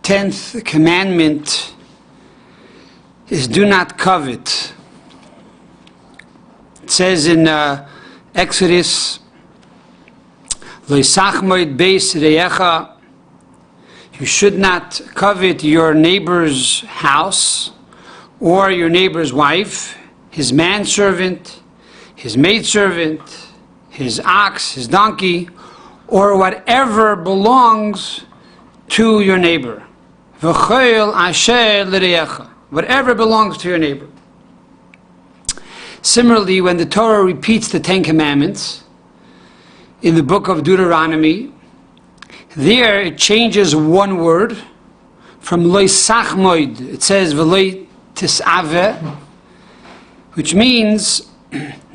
10th commandment is do not covet. It says in Exodus, Lo yisachmoid beis reyecha, you should not covet your neighbor's house or your neighbor's wife, his manservant, his maidservant, his ox, his donkey, or whatever belongs to your neighbor. V'choil asher l'reyecha, whatever belongs to your neighbor. Similarly, when the Torah repeats the 10 Commandments in the book of Deuteronomy, there it changes one word from lo yisachmoid. It says v'lo tis'aveh, which means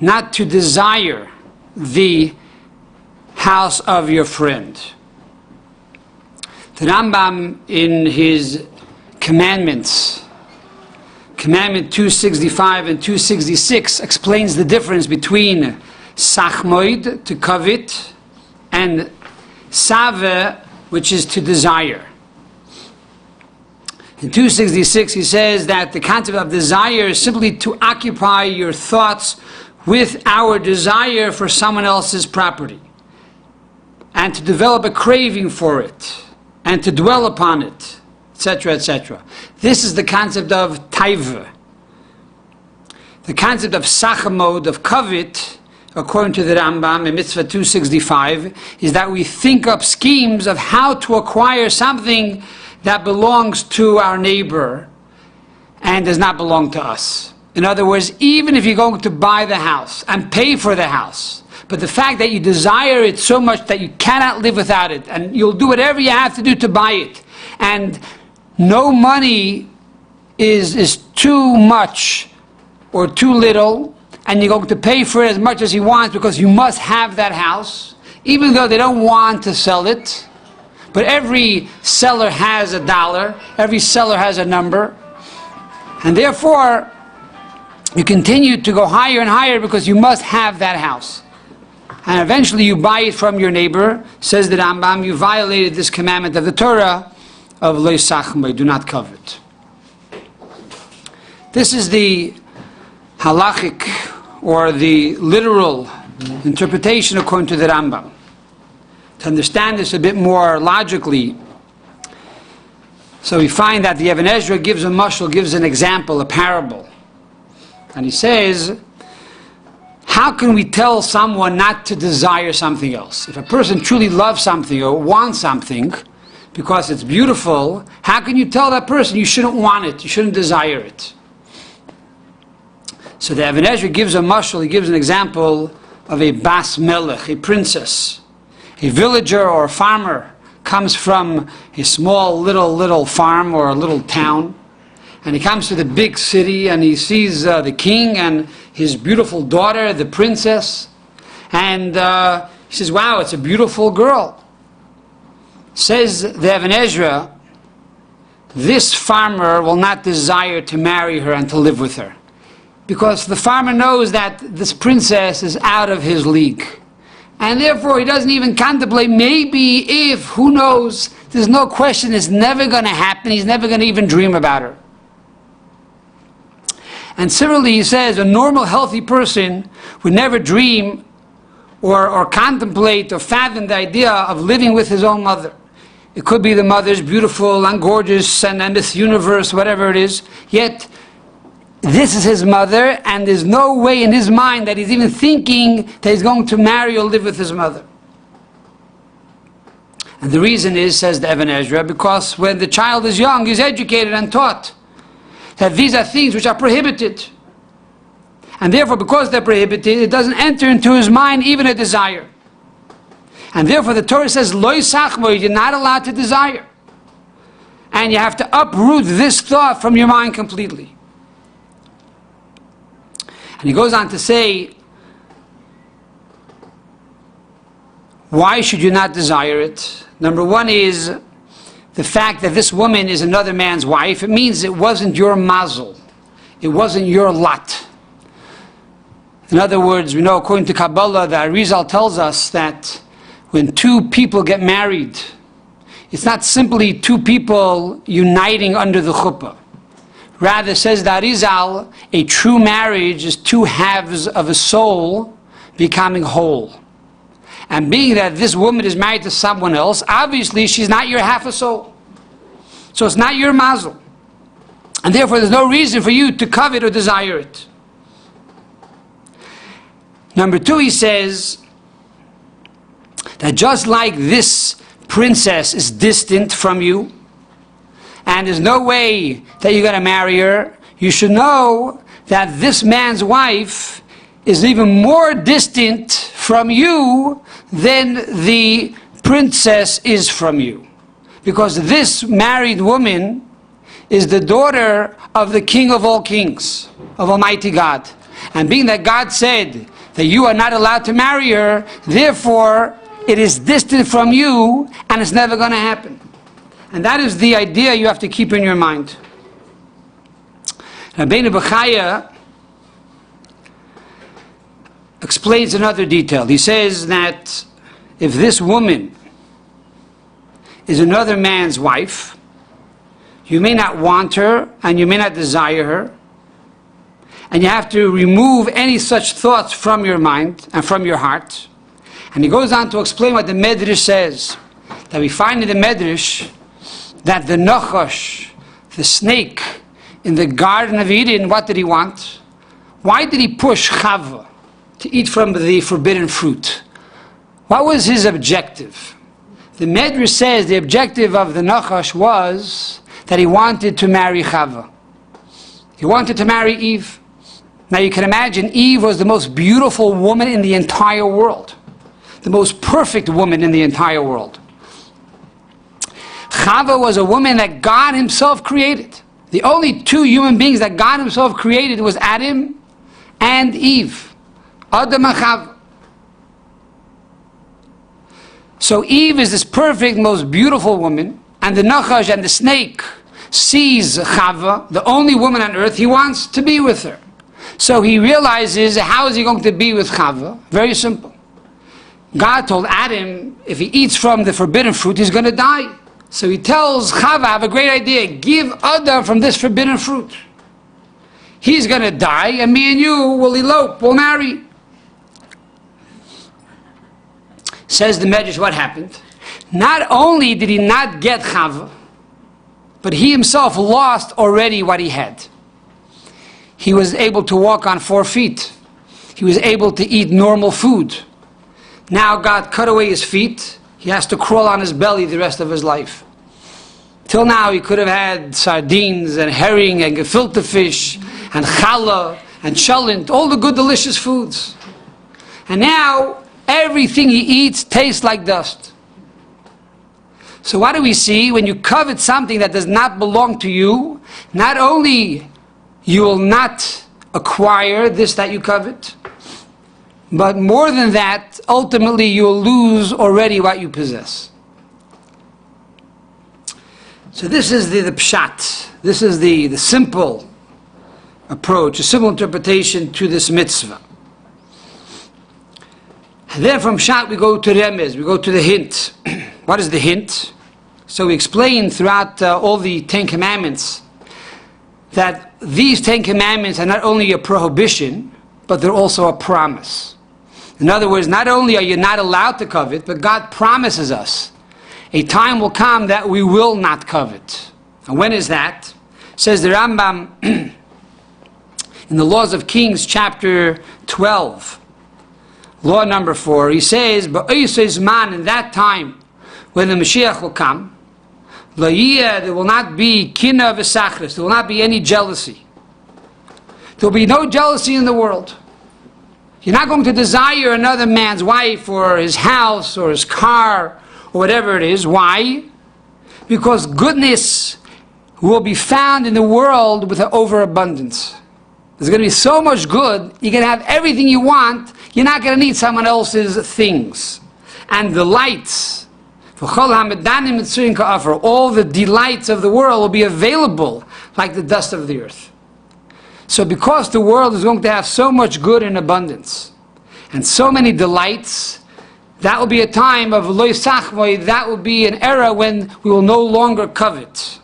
not to desire the house of your friend. The Rambam in his Commandments, Commandment 265 and 266, explains the difference between sachmoid, to covet, and saveh, which is to desire. In 266 he says that the concept of desire is simply to occupy your thoughts with our desire for someone else's property, and to develop a craving for it, and to dwell upon it, etc., etc. This is the concept of taiva. The concept of sachamod, of covet, according to the Rambam in Mitzvah 265, is that we think up schemes of how to acquire something that belongs to our neighbor and does not belong to us. In other words, even if you're going to buy the house and pay for the house, but the fact that you desire it so much that you cannot live without it, and you'll do whatever you have to do to buy it, and no money is too much or too little, and you're going to pay for it as much as you want because you must have that house, even though they don't want to sell it. But every seller has a dollar, every seller has a number, and therefore you continue to go higher and higher because you must have that house. And eventually you buy it from your neighbor. Says the Rambam, you violated this commandment of the Torah of lo yisachmoid, do not covet. This is the halachic, or the literal interpretation according to the Rambam. To understand this a bit more logically, so we find that the Ibn Ezra gives a mashal, gives an example, a parable. And he says, how can we tell someone not to desire something else? If a person truly loves something or wants something because it's beautiful, how can you tell that person you shouldn't want it, you shouldn't desire it? So the Ibn Ezra gives a mashal, he gives an example of a bas melech, a princess. A villager or a farmer comes from a small little farm or a little town, and he comes to the big city and he sees the king and his beautiful daughter, the princess, and he says, wow, it's a beautiful girl. Says the Ibn Ezra, this farmer will not desire to marry her and to live with her, because the farmer knows that this princess is out of his league. And therefore he doesn't even contemplate, maybe if, who knows, there's no question, it's never going to happen, he's never going to even dream about her. And similarly he says, a normal healthy person would never dream or contemplate or fathom the idea of living with his own mother. It could be the mother's beautiful and gorgeous and this universe, whatever it is, yet this is his mother, and there's no way in his mind that he's even thinking that he's going to marry or live with his mother. And the reason is, says the Ibn Ezra, because when the child is young, he's educated and taught that these are things which are prohibited. And therefore, because they're prohibited, it doesn't enter into his mind even a desire. And therefore the Torah says, lo yisachmoid, you're not allowed to desire. And you have to uproot this thought from your mind completely. And he goes on to say, why should you not desire it? Number one is the fact that this woman is another man's wife. It means it wasn't your mazel. It wasn't your lot. In other words, we know according to Kabbalah, the Arizal tells us that when two people get married, it's not simply two people uniting under the chuppah. Rather, says the Arizal, a true marriage is two halves of a soul becoming whole. And being that this woman is married to someone else, obviously she's not your half a soul. So it's not your mazel. And therefore there's no reason for you to covet or desire it. Number two, he says that just like this princess is distant from you, and there's no way that you're going to marry her, you should know that this man's wife is even more distant from you than the princess is from you. Because this married woman is the daughter of the King of all kings, of Almighty God. And being that God said that you are not allowed to marry her, therefore it is distant from you and it's never going to happen. And that is the idea you have to keep in your mind. Rabbi Bechaya explains another detail. He says that if this woman is another man's wife, you may not want her and you may not desire her, and you have to remove any such thoughts from your mind and from your heart. And he goes on to explain what the Medrash says, that we find in the Medrash that the Nachash, the snake in the Garden of Eden, what did he want? Why did he push Chava to eat from the forbidden fruit? What was his objective? The Medrash says the objective of the Nachash was that he wanted to marry Chava. He wanted to marry Eve. Now you can imagine Eve was the most beautiful woman in the entire world. The most perfect woman in the entire world. Chava was a woman that God himself created. The only two human beings that God himself created was Adam and Eve. Adam and Chava. So Eve is this perfect, most beautiful woman, and the Nachash and the snake sees Chava, the only woman on earth. He wants to be with her. So he realizes, how is he going to be with Chava? Very simple. God told Adam, if he eats from the forbidden fruit, he's going to die. So he tells Chava, I have a great idea, give Adam from this forbidden fruit. He's going to die, and me and you will elope, we'll marry. Says the Medrash, what happened? Not only did he not get Chava, but he himself lost already what he had. He was able to walk on 4 feet. He was able to eat normal food. Now God cut away his feet. He has to crawl on his belly the rest of his life. Till now he could have had sardines and herring and gefilte fish and challah and cholent, all the good delicious foods. And now everything he eats tastes like dust. So what do we see? When you covet something that does not belong to you, not only you will not acquire this that you covet, but more than that, ultimately you will lose already what you possess. So this is the pshat. This is the simple approach, a simple interpretation to this mitzvah. And then from pshat we go to remez, we go to the hint. What is the hint? So we explain throughout all the 10 Commandments that these 10 Commandments are not only a prohibition, but they're also a promise. In other words, not only are you not allowed to covet, but God promises us a time will come that we will not covet. And when is that? Says the Rambam in the Laws of Kings, chapter 12, law number 4, he says, "Ba'isizman, in that time, when the Mashiach will come, there will not be kina v'sachris, there will not be any jealousy. There will be no jealousy in the world. You're not going to desire another man's wife or his house or his car or whatever it is. Why? Because goodness will be found in the world with an overabundance. There's going to be so much good, you're going to have everything you want, you're not going to need someone else's things. And the lights, all the delights of the world will be available like the dust of the earth. So because the world is going to have so much good in abundance and so many delights, that will be a time of loy sachmoy. That will be an era when we will no longer covet.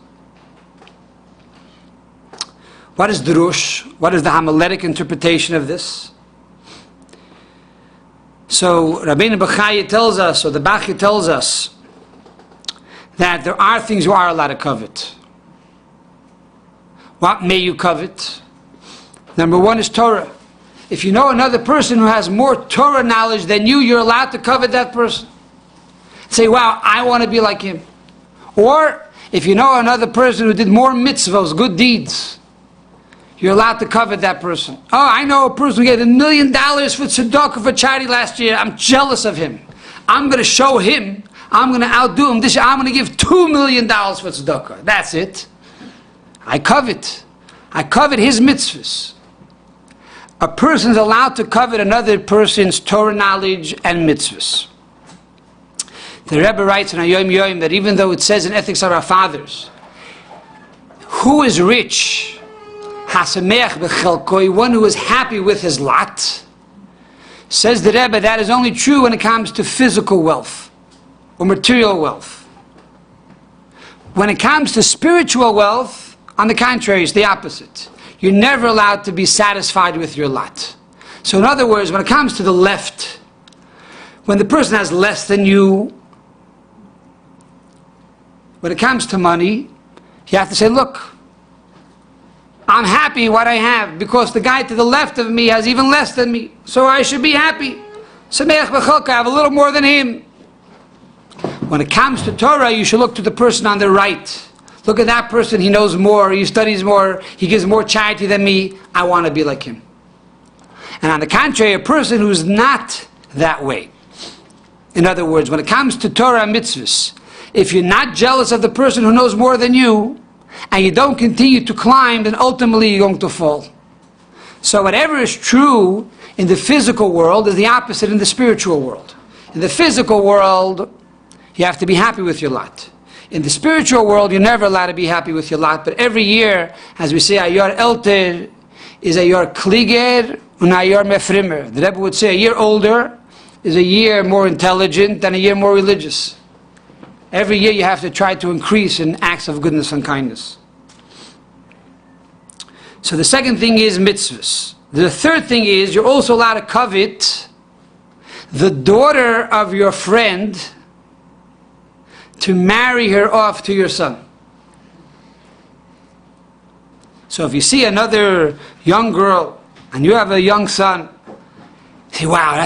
What is drush? What is the homiletic interpretation of this? So Rabbeinu Bechaya tells us, or the Bachya tells us, that there are things you are allowed to covet. What may you covet? Number one is Torah. If you know another person who has more Torah knowledge than you, you're allowed to covet that person. Say, wow, I want to be like him. Or, if you know another person who did more mitzvos, good deeds, you're allowed to covet that person. Oh, I know a person who gave $1 million for tzedakah for charity last year. I'm jealous of him. I'm going to show him. I'm going to outdo him. This year I'm going to give $2 million for tzedakah. That's it. I covet. I covet his mitzvahs. A person is allowed to covet another person's Torah knowledge and mitzvahs. The Rebbe writes in Hayom Yom that even though it says in Ethics of Our Fathers, who is rich? Hasameach b'chelkoi, one who is happy with his lot. Says the Rebbe, that is only true when it comes to physical wealth or material wealth. When it comes to spiritual wealth, on the contrary, it's the opposite. You're never allowed to be satisfied with your lot. So in other words, when it comes to the left, when the person has less than you, when it comes to money, you have to say, look, I'm happy what I have because the guy to the left of me has even less than me, so I should be happy. Sameach b'chelka, I have a little more than him. When it comes to Torah, you should look to the person on the right. Look at that person, he knows more, he studies more, he gives more charity than me, I want to be like him. And on the contrary, a person who's not that way. In other words, when it comes to Torah and mitzvahs, if you're not jealous of the person who knows more than you, and you don't continue to climb, then ultimately you're going to fall. So whatever is true in the physical world is the opposite in the spiritual world. In the physical world, you have to be happy with your lot. In the spiritual world, you're never allowed to be happy with your lot. But every year, as we say, Ayor Elter is Ayor Kliger and Ayor Mefrimer. The Rebbe would say a year older is a year more intelligent than a year more religious. Every year you have to try to increase in acts of goodness and kindness. So the second thing is mitzvahs. The third thing is you're also allowed to covet the daughter of your friend to marry her off to your son. So if you see another young girl and you have a young son, say, wow,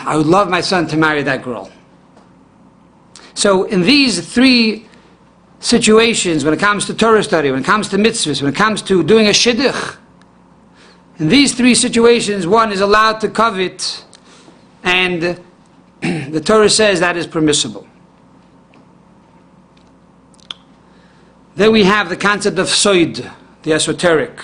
I would love my son to marry that girl. So in these three situations, when it comes to Torah study, when it comes to mitzvahs, when it comes to doing a shidduch, in these three situations, one is allowed to covet, and the Torah says that is permissible. Then we have the concept of soid, the esoteric.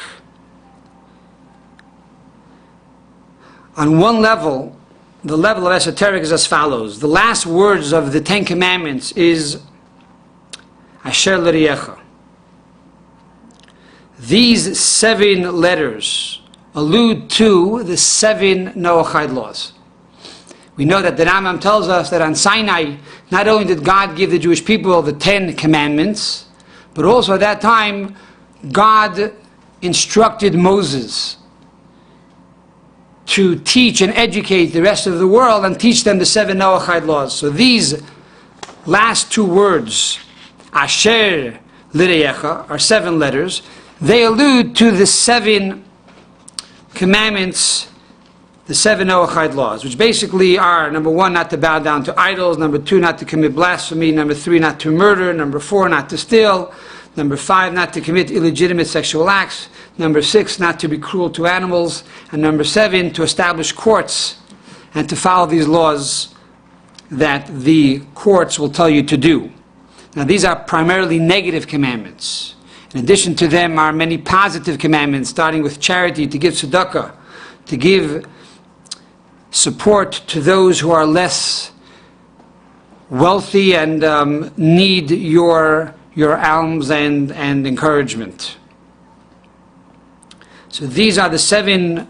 On one level, the level of esoteric is as follows. The last words of the Ten Commandments is Asher l'riecha. These 7 letters allude to the 7 Noahide laws. We know that the Rambam tells us that on Sinai, not only did God give the Jewish people the 10 Commandments, but also at that time, God instructed Moses to teach and educate the rest of the world and teach them the 7 Noahide laws. So these last 2 words, Asher l'riecha, are 7 letters. They allude to the 7 commandments, the 7 Noahide laws, which basically are, number 1, not to bow down to idols, number 2, not to commit blasphemy, number 3, not to murder, number 4, not to steal, number 5, not to commit illegitimate sexual acts, number 6, not to be cruel to animals, and number 7, to establish courts and to follow these laws that the courts will tell you to do. Now these are primarily negative commandments. In addition to them are many positive commandments, starting with charity, to give tzedakah, to give support to those who are less wealthy and need your alms and encouragement. So these are the 7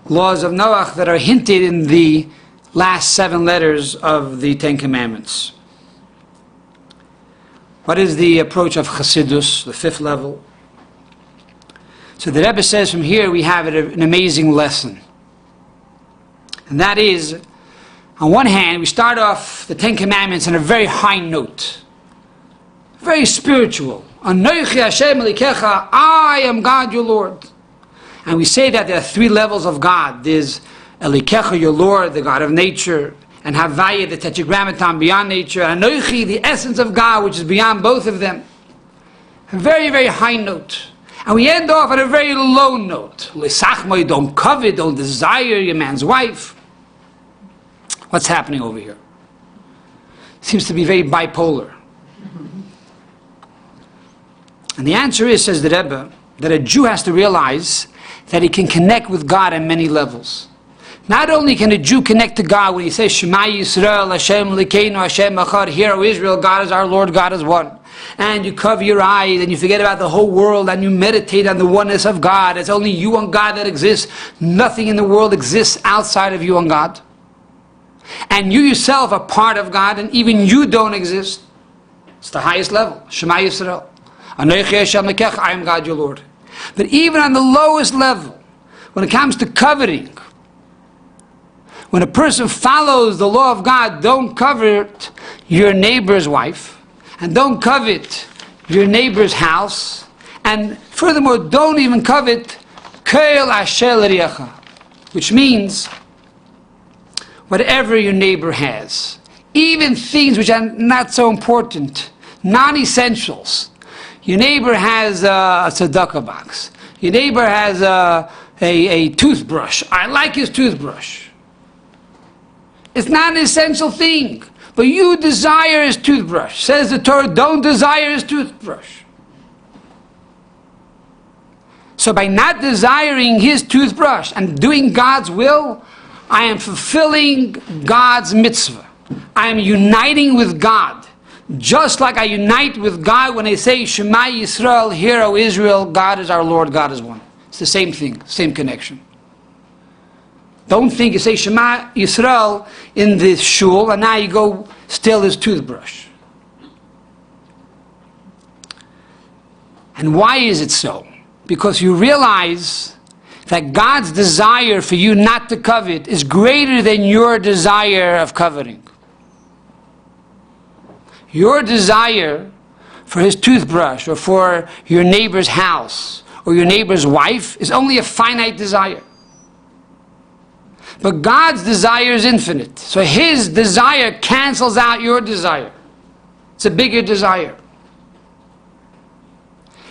laws of Noah that are hinted in the last 7 letters of the 10 Commandments. What is the approach of Chassidus, the 5th level? So the Rebbe says from here we have an amazing lesson. And that is, on one hand, we start off the 10 Commandments on a very high note. Very spiritual. Anochi Hashem Elikecha, I am God your Lord. And we say that there are 3 levels of God. There's Elikecha, your Lord, the God of nature, and Havaya, the Tetragrammaton, beyond nature, and Anochi, the essence of God, which is beyond both of them. A very, very high note. And we end off at a very low note. L'sachmoi, don't covet, don't desire your man's wife. What's happening over here? Seems to be very bipolar. And the answer is, says the Rebbe, that a Jew has to realize that he can connect with God on many levels. Not only can a Jew connect to God when he says, Shema Yisrael, Hashem Likeinu, Hashem Echad, Hear, O Israel, God is our Lord, God is one. And you cover your eyes and you forget about the whole world and you meditate on the oneness of God. It's only you and God that exists. Nothing in the world exists outside of you and God. And you yourself are part of God, and even you don't exist. It's the highest level. Shema Yisrael. Anochi Hashem Lekech, I am God your Lord. But even on the lowest level, when it comes to coveting, when a person follows the law of God, don't covet your neighbor's wife, and don't covet your neighbor's house, and furthermore, don't even covet Kel Asher L'Riecha, which means whatever your neighbor has, even things which are not so important, non-essentials. Your neighbor has a tzedakah box. Your neighbor has a toothbrush. I like his toothbrush. It's not an essential thing, but you desire his toothbrush. Says the Torah, don't desire his toothbrush. So by not desiring his toothbrush and doing God's will, I am fulfilling God's mitzvah. I am uniting with God. Just like I unite with God when I say, Shema Yisrael, Hear, O Israel, God is our Lord, God is one. It's the same thing, same connection. Don't think you say Shema Yisrael in this shul and now you go steal his toothbrush. And why is it so? Because you realize that God's desire for you not to covet is greater than your desire of coveting. Your desire for his toothbrush or for your neighbor's house or your neighbor's wife is only a finite desire. But God's desire is infinite. So his desire cancels out your desire. It's a bigger desire.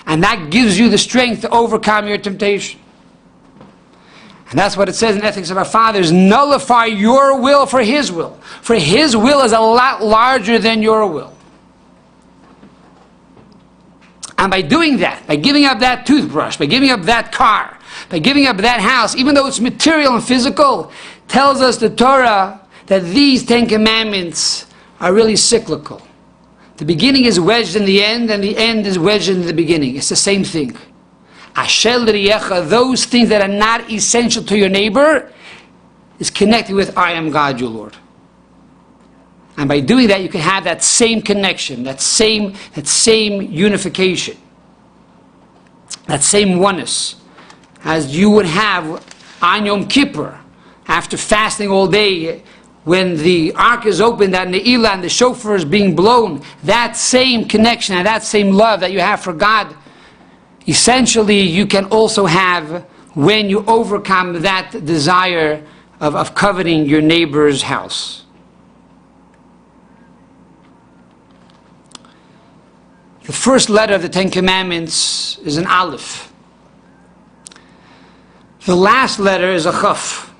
And that gives you the strength to overcome your temptation. And that's what it says in Ethics of Our Fathers, nullify your will for his will. For his will is a lot larger than your will. And by doing that, by giving up that toothbrush, by giving up that car, by giving up that house, even though it's material and physical, tells us the Torah that these 10 Commandments are really cyclical. The beginning is wedged in the end, and the end is wedged in the beginning. It's the same thing. Asher L'Riecha, those things that are not essential to your neighbor, is connected with I am God your Lord. And by doing that, you can have that same connection, that same unification, that same oneness, as you would have on Yom Kippur, after fasting all day, when the ark is opened and the Ne'ilah and the shofar is being blown. That same connection and that same love that you have for God, essentially you can also have when you overcome that desire of coveting your neighbor's house. The first letter of the 10 Commandments is an Aleph. The last letter is a Chaf.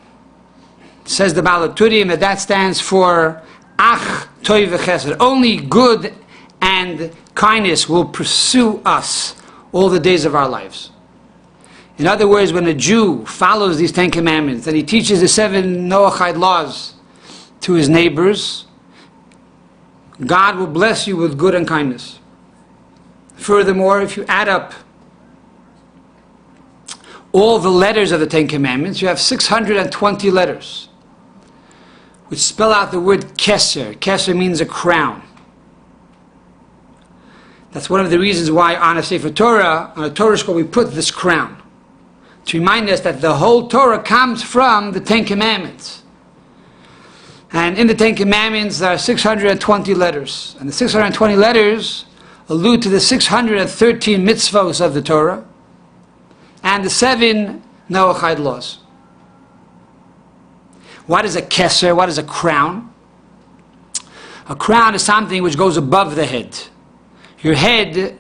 It says the Balaturim that stands for Ach Toiv V'Chesed. Only good and kindness will pursue us all the days of our lives. In other words, when a Jew follows these 10 Commandments and he teaches the 7 Noachide laws to his neighbors, God will bless you with good and kindness. Furthermore, if you add up all the letters of the 10 Commandments, you have 620 letters, which spell out the word keser. Keser means a crown. That's one of the reasons why on a Sefer Torah, on a Torah scroll, we put this crown, to remind us that the whole Torah comes from the Ten Commandments. And in the Ten Commandments, there are 620 letters. And the 620 letters allude to the 613 mitzvot of the Torah and the 7 Noahide laws. What is a keser? What is a crown? A crown is something which goes above the head. Your head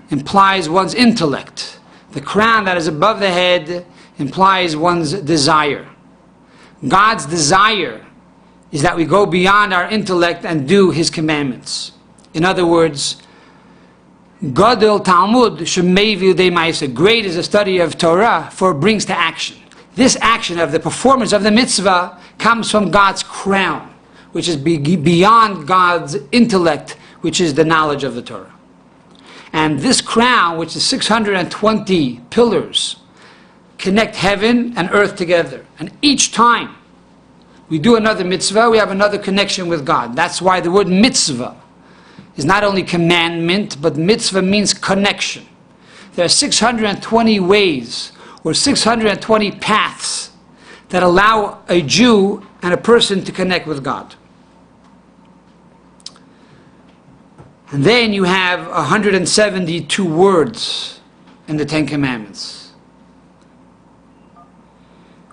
implies one's intellect. The crown that is above the head implies one's desire. God's desire is that we go beyond our intellect and do His commandments. In other words, Gadol Talmud Shemevi Udei Ma'aseh. Great is the study of Torah, for it brings to action. This action of the performance of the mitzvah comes from God's crown, which is beyond God's intellect, which is the knowledge of the Torah. And this crown, which is 620 pillars, connect heaven and earth together. And each time we do another mitzvah, we have another connection with God. That's why the word mitzvah is not only commandment, but mitzvah means connection. There are 620 ways or 620 paths that allow a Jew and a person to connect with God. And then you have 172 words in the Ten Commandments,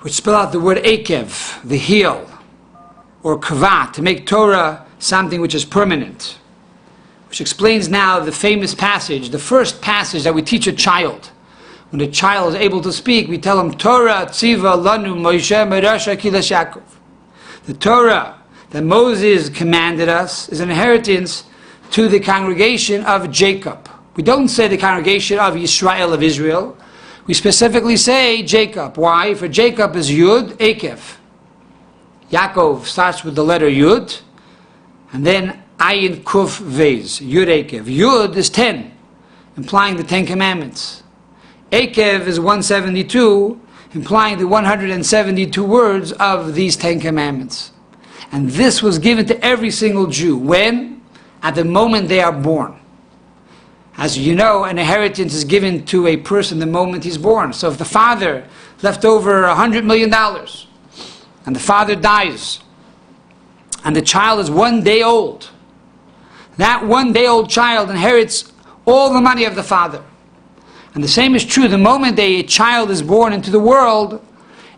which spell out the word akev, the heel, or covet, to make Torah something which is permanent, which explains now the famous passage, the first passage that we teach a child. When a child is able to speak, we tell him, Torah tziva lanu Moshe merasha kilas Yaakov. The Torah that Moses commanded us is an inheritance to the congregation of Jacob. We don't say the congregation of Yisrael, of Israel. We specifically say Jacob. Why? For Jacob is Yud, Akev. Yaakov starts with the letter Yud, and then Ayin Kuf Vez, Yud Akev. Yud is 10, implying the 10 Commandments. Akev is 172, implying the 172 words of these 10 Commandments. And this was given to every single Jew. When? At the moment they are born. As you know, an inheritance is given to a person the moment he's born. So if the father left over $100 million, and the father dies, and the child is 1 day old, that 1 day old child inherits all the money of the father. And the same is true the moment a child is born into the world.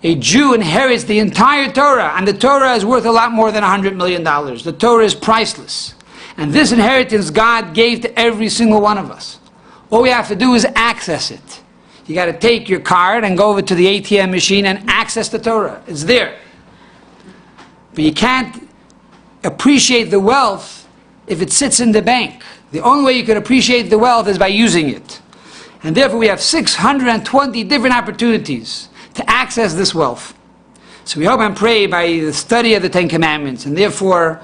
A Jew inherits the entire Torah, and the Torah is worth a lot more than $100 million. The Torah is priceless. And this inheritance God gave to every single one of us. All we have to do is access it. You got to take your card and go over to the ATM machine and access the Torah. It's there. But you can't appreciate the wealth if it sits in the bank. The only way you can appreciate the wealth is by using it. And therefore we have 620 different opportunities to access this wealth. So we hope and pray by the study of the Ten Commandments, and therefore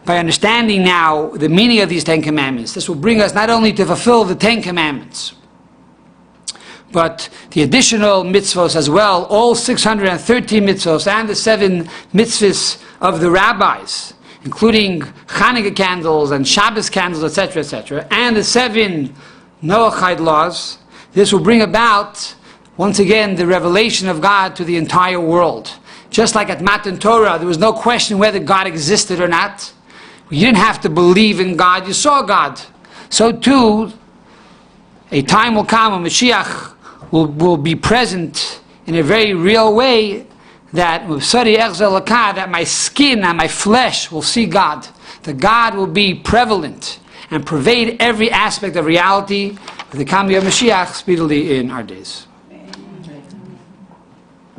by understanding now the meaning of these 10 Commandments, this will bring us not only to fulfill the 10 Commandments, but the additional mitzvos as well, all 613 mitzvos and the 7 mitzvahs of the rabbis, including Hanukkah candles and Shabbos candles, etc., etc., and the 7 Noahide laws. This will bring about, once again, the revelation of God to the entire world. Just like at Matan Torah, there was no question whether God existed or not. You didn't have to believe in God, you saw God. So too, a time will come when Mashiach will be present in a very real way, that my skin and my flesh will see God. That God will be prevalent and pervade every aspect of reality with the coming of Mashiach speedily in our days.